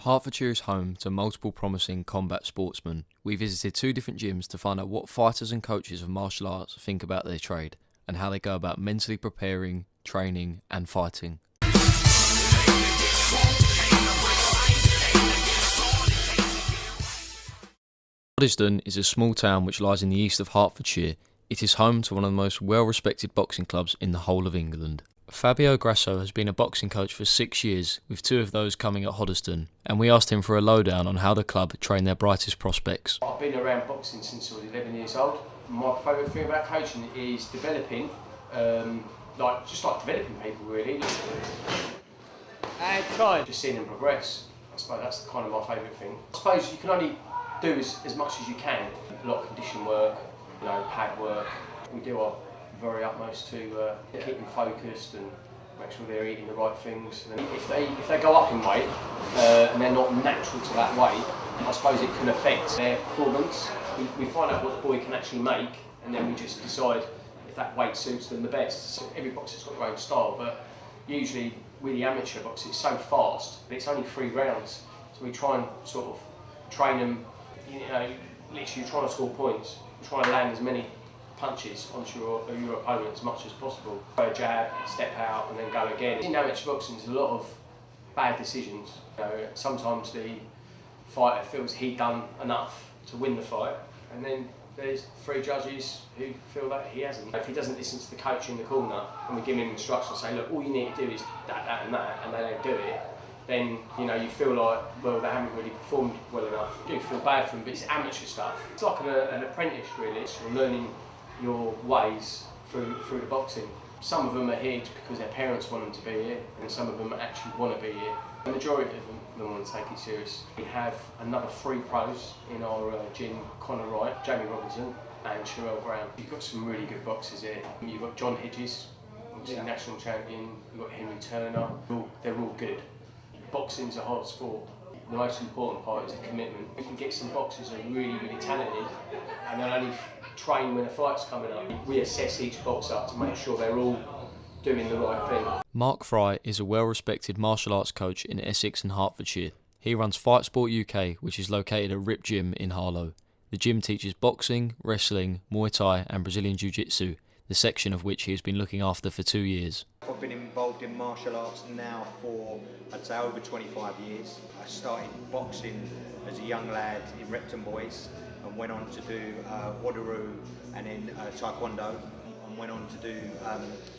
Hertfordshire is home to multiple promising combat sportsmen. We visited two different gyms to find out what fighters and coaches of martial arts think about their trade and how they go about mentally preparing, training and fighting. Hoddesdon is a small town which lies in the east of Hertfordshire. It is home to one of the most well-respected boxing clubs in the whole of England. Fabio Grasso has been a boxing coach for 6 years, with 2 of those coming at Hoddesdon, and we asked him for a lowdown on how the club train their brightest prospects. I've been around boxing since I was 11 years old. My favourite thing about coaching is developing, just developing people really. Just seeing them progress. I suppose that's kind of my favourite thing. I suppose you can only do as much as you can. A lot of condition work, pad work. We do our very utmost to keep them focused and make sure they're eating the right things. And if they go up in weight and they're not natural to that weight, I suppose it can affect their performance. We find out what the boy can actually make, and then we just decide if that weight suits them the best. So every boxer's got their own style, but usually with the amateur box it's so fast, but it's only 3 rounds. So we try and sort of train them, literally trying to score points, trying to land as many punches onto your opponent as much as possible. Go a jab, step out and then go again. In amateur boxing there's a lot of bad decisions. Sometimes the fighter feels he'd done enough to win the fight, and then there's 3 judges who feel that he hasn't. If he doesn't listen to the coach in the corner and we give him instructions, say look, all you need to do is that and that, and they don't do it, then you feel like, well, they haven't really performed well enough. You do feel bad for them, but it's amateur stuff. It's like an apprentice really. You're learning your ways through the boxing. Some of them are here because their parents want them to be here, and some of them actually want to be here. The majority of them want to take it serious. We have another 3 pros in our gym: Conor Wright, Jamie Robinson and Sherelle Brown. You've got some really good boxers here. You've got John Hedges, obviously national champion. You've got Henry Turner. They're all good. Boxing's a hard sport. The most important part is the commitment. We can get some boxers who are really, really talented and they'll only train when a fight's coming up. We assess each boxer to make sure they're all doing the right thing. Mark Fry is a well-respected martial arts coach in Essex and Hertfordshire. He runs Fight Sport UK, which is located at Rip Gym in Harlow. The gym teaches boxing, wrestling, Muay Thai and Brazilian Jiu-Jitsu, the section of which he has been looking after for 2 years. I've been involved in martial arts now for, I'd say, over 25 years. I started boxing as a young lad in Repton Boys and went on to do Wadaru and then Taekwondo, and went on to do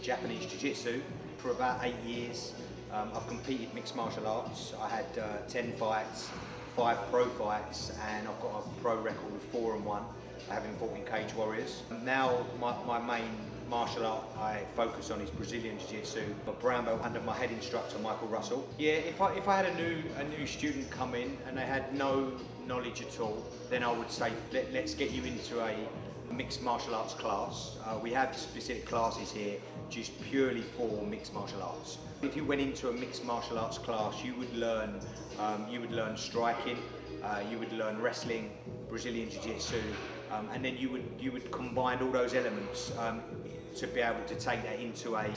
Japanese Jiu-Jitsu for about 8 years. I've competed mixed martial arts. I had 10 fights, 5 pro fights, and I've got a pro record of 4-1. Having fought in Cage Warriors. Now my main martial art I focus on is Brazilian Jiu-Jitsu. A brown belt under my head instructor Michael Russell. Yeah, if I had a new student come in and they had no knowledge at all, then I would say let's get you into a mixed martial arts class. We have specific classes here just purely for mixed martial arts. If you went into a mixed martial arts class, you would learn striking, you would learn wrestling, Brazilian Jiu-Jitsu, and then you would combine all those elements to be able to take that into a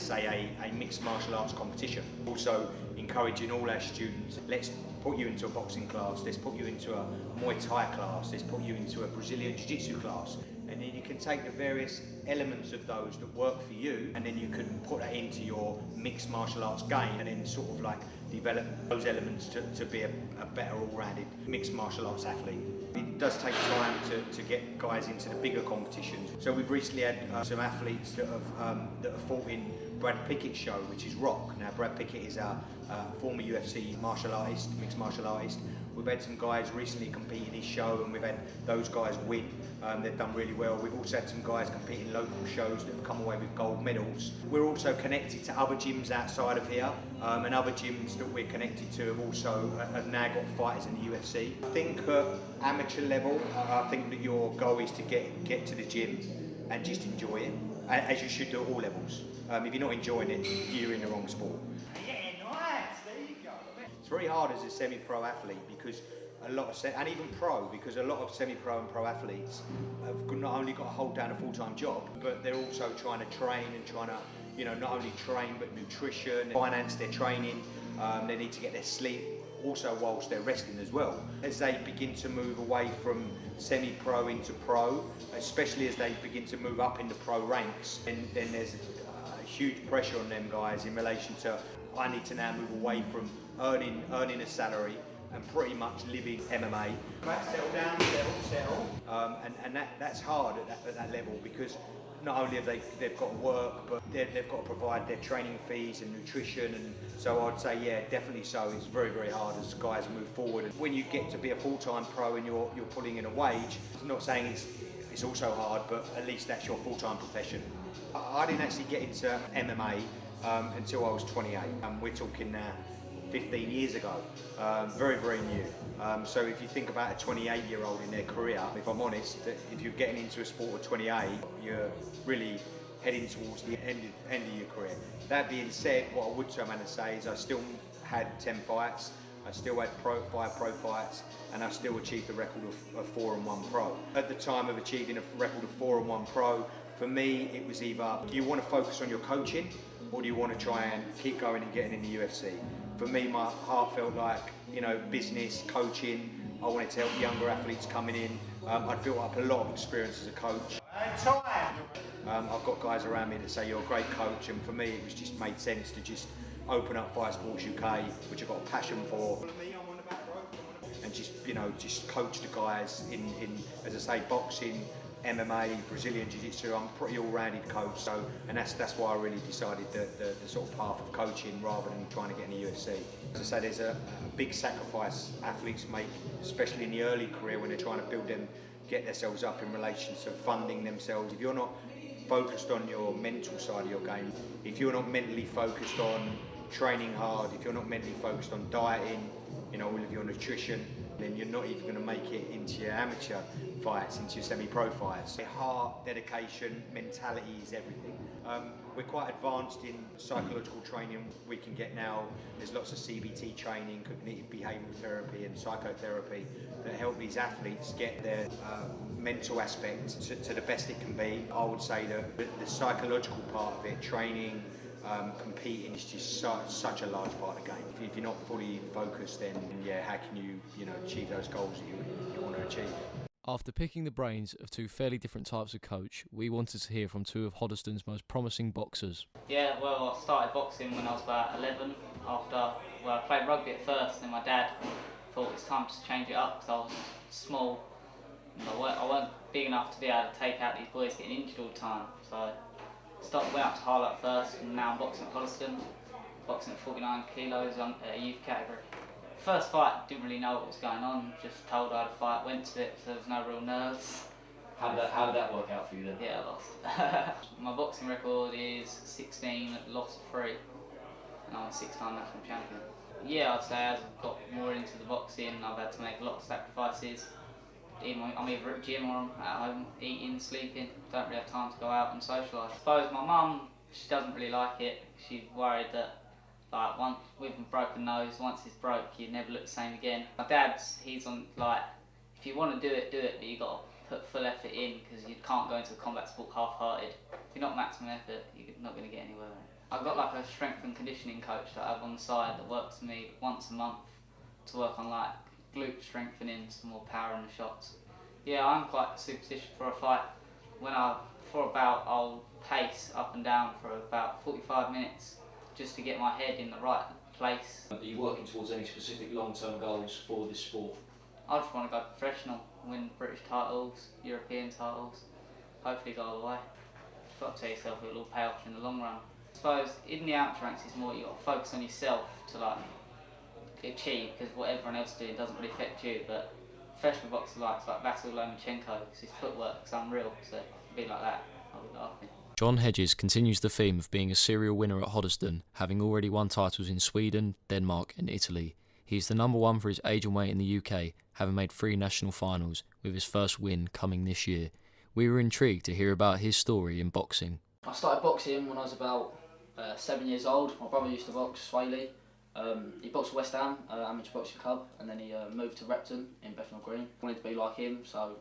mixed martial arts competition. Also encouraging all our students, let's put you into a boxing class, let's put you into a Muay Thai class, let's put you into a Brazilian Jiu-Jitsu class. And then you can take the various elements of those that work for you, and then you can put that into your mixed martial arts game, and then sort of develop those elements to be a better all-rounded mixed martial arts athlete. It does take time to get guys into the bigger competitions. So we've recently had some athletes that have fought in Brad Pickett's show, which is Rock. Now Brad Pickett is a former UFC martial artist, mixed martial artist. We've had some guys recently compete in his show, and we've had those guys win. They've done really well. We've also had some guys compete in local shows that have come away with gold medals. We're also connected to other gyms outside of here, and other gyms that we're connected to have now got fighters in the UFC. I think at amateur level, I think that your goal is to get to the gym and just enjoy it, as you should do at all levels. If you're not enjoying it, you're in the wrong sport. It's very hard as a semi-pro athlete because a lot of, and even pro, because a lot of semi-pro and pro athletes have not only got to hold down a full-time job, but they're also trying to train and trying to, not only train but nutrition, finance their training. They need to get their sleep also whilst they're resting as well. As they begin to move away from semi-pro into pro, especially as they begin to move up in the pro ranks, and then there's a huge pressure on them guys in relation to, I need to now move away from earning a salary and pretty much living MMA. Settle down, settle. And that's hard at that level, because not only have they've got work, but they've got to provide their training fees and nutrition, and so I'd say, yeah, definitely so. It's very, very hard as guys move forward. And when you get to be a full-time pro and you're pulling in a wage, I'm not saying it's also hard, but at least that's your full-time profession. I didn't actually get into MMA until I was 28. We're talking now 15 years ago, very, very new. So if you think about a 28-year-old in their career, if I'm honest, if you're getting into a sport at 28, you're really heading towards the end of your career. That being said, what I would turn around and say is I still had 10 fights, I still had 5 pro fights, and I still achieved the record of 4-1 pro. At the time of achieving a record of 4-1 pro, for me, it was either, do you want to focus on your coaching, or do you want to try and keep going and getting in the UFC? For me, my heart felt like, business, coaching. I wanted to help younger athletes coming in. I'd built up a lot of experience as a coach. I've got guys around me that say you're a great coach, and for me, it was just made sense to just open up Fight Sports UK, which I've got a passion for, and just coach the guys in as I say, boxing, MMA, Brazilian Jiu-Jitsu. I'm a pretty all-rounded coach, and that's why I really decided the sort of path of coaching rather than trying to get in the UFC. As I say, there's a big sacrifice athletes make, especially in the early career when they're trying to get themselves up in relation to funding themselves. If you're not focused on your mental side of your game, if you're not mentally focused on training hard, if you're not mentally focused on dieting, all of your nutrition, then you're not even going to make it into your amateur fights, into your semi-pro fights. Heart, dedication, mentality is everything. We're quite advanced in psychological training we can get now. There's lots of CBT training, cognitive behavioural therapy and psychotherapy that help these athletes get their mental aspect to the best it can be. I would say that the psychological part of it, training, competing, is just such a large part of the game. If you're not fully focused, then how can you achieve those goals that you want to achieve? After picking the brains of 2 fairly different types of coach, we wanted to hear from 2 of Hoddesdon's most promising boxers. Yeah, well, I started boxing when I was about 11. I played rugby at first, and my dad thought it was time to change it up because I was small. And I weren't big enough to be able to take out these boys getting injured all the time. So I went up to Harlow at first, and now I'm boxing at Hoddesdon, boxing at 49 kilos on a youth category. First fight, didn't really know what was going on, just told I had a fight, went to it, so there was no real nerves. How did that work out for you then? Yeah, I lost. My boxing record is 16, lost 3, and I'm a 6-time national champion. Yeah, I'd say as I've got more into the boxing, I've had to make a lot of sacrifices. I'm either at the gym or I'm at home, eating, sleeping, don't really have time to go out and socialise. I suppose my mum, she doesn't really like it. She's worried that once with a broken nose, once it's broke, you never look the same again. My dad's, he's on if you want to do it, but you got to put full effort in because you can't go into a combat sport half-hearted. If you're not maximum effort, you're not going to get anywhere. I've got a strength and conditioning coach that I have on the side that works with me once a month to work on glute strengthening, some more power in the shots. Yeah, I'm quite superstitious for a fight. For a bout, I'll pace up and down for about 45 minutes just to get my head in the right place. Are you working towards any specific long-term goals for this sport? I just want to go professional, win British titles, European titles, hopefully go all the way. You've got to tell yourself it will all pay off in the long run. I suppose in the amateur ranks it's more you've got to focus on yourself to achieve, because what everyone else is doing doesn't really affect you, but professional boxers like Vasyl Lomachenko, because his footwork's unreal, so it'd be like that, I would laughing. John Hedges continues the theme of being a serial winner at Hoddesdon, having already won titles in Sweden, Denmark and Italy. He is the number 1 for his age and weight in the UK, having made 3 national finals, with his first win coming this year. We were intrigued to hear about his story in boxing. I started boxing when I was about 7 years old. My brother used to box, Sway Lee. He boxed at West Ham, amateur boxing club, and then he moved to Repton in Bethnal Green. I wanted to be like him, so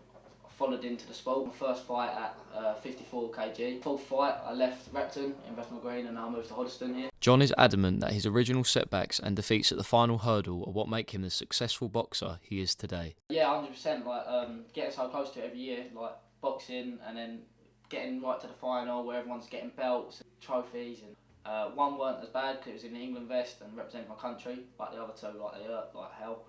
I followed into the sport. My first fight at 54 kg. Full fight, I left Repton in Bethnal Green and now I moved to Hoddesdon here. John is adamant that his original setbacks and defeats at the final hurdle are what make him the successful boxer he is today. Yeah, 100%. Like getting so close to it every year, like boxing, and then getting right to the final where everyone's getting belts, trophies, and one weren't as bad because it was in the England vest and represented my country, but the other two, like, they hurt like hell.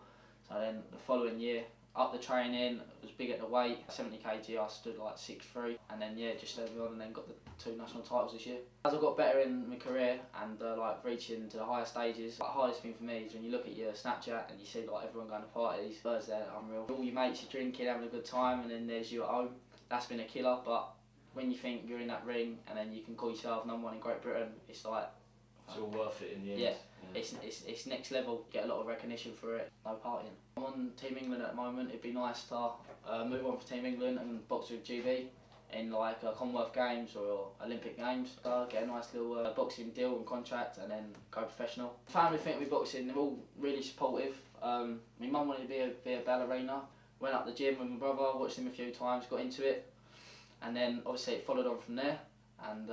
So then the following year, up the training, was big at the weight, 70 kg I stood like 6'3", and then yeah, just stayed on and then got the 2 national titles this year. As I got better in my career and like reaching to the higher stages, the hardest thing for me is when you look at your Snapchat and you see like everyone going to parties, birds there, unreal. All your mates, you're drinking, having a good time, and then there's you at home. That's been a killer, but when you think you're in that ring and then you can call yourself #1 in Great Britain, it's like... It's all worth it in the end. Yeah. It's next level, get a lot of recognition for it, no partying. I'm on Team England at the moment. It'd be nice to move on for Team England and box with GB in like Commonwealth Games or Olympic Games. Get a nice little boxing deal and contract and then go professional. Family think with boxing, they're all really supportive. My mum wanted to be a ballerina, went up the gym with my brother, watched him a few times, got into it, and then obviously it followed on from there. And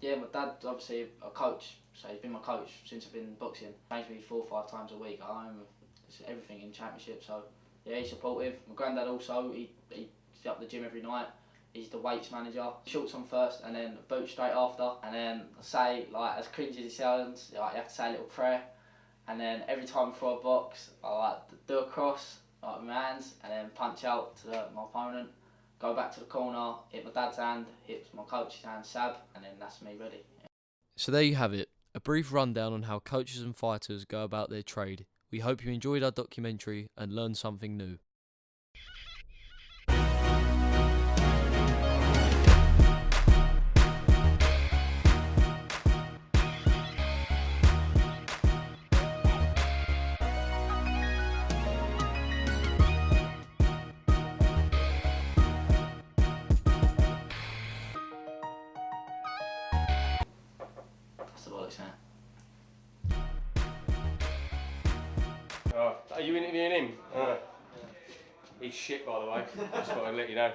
yeah, my dad's obviously a coach, so he's been my coach since I've been boxing. Trains me 4 or 5 times a week at home, it's everything in championship, so yeah, he's supportive. My granddad also, he's up the gym every night. He's the weights manager. Shorts on first and then boots straight after. And then say, like, as cringy as it sounds, like, you have to say a little prayer. And then every time before I box, I like to do a cross, like with my hands, and then punch out to my opponent. Go back to the corner, hit my dad's hand, hit my coach's hand, Sab, and then that's me ready. Yeah. So there you have it, a brief rundown on how coaches and fighters go about their trade. We hope you enjoyed our documentary and learned something new. That's the bollocks now. Oh, are you interviewing him? He's shit, by the way. Just thought I'd let you know.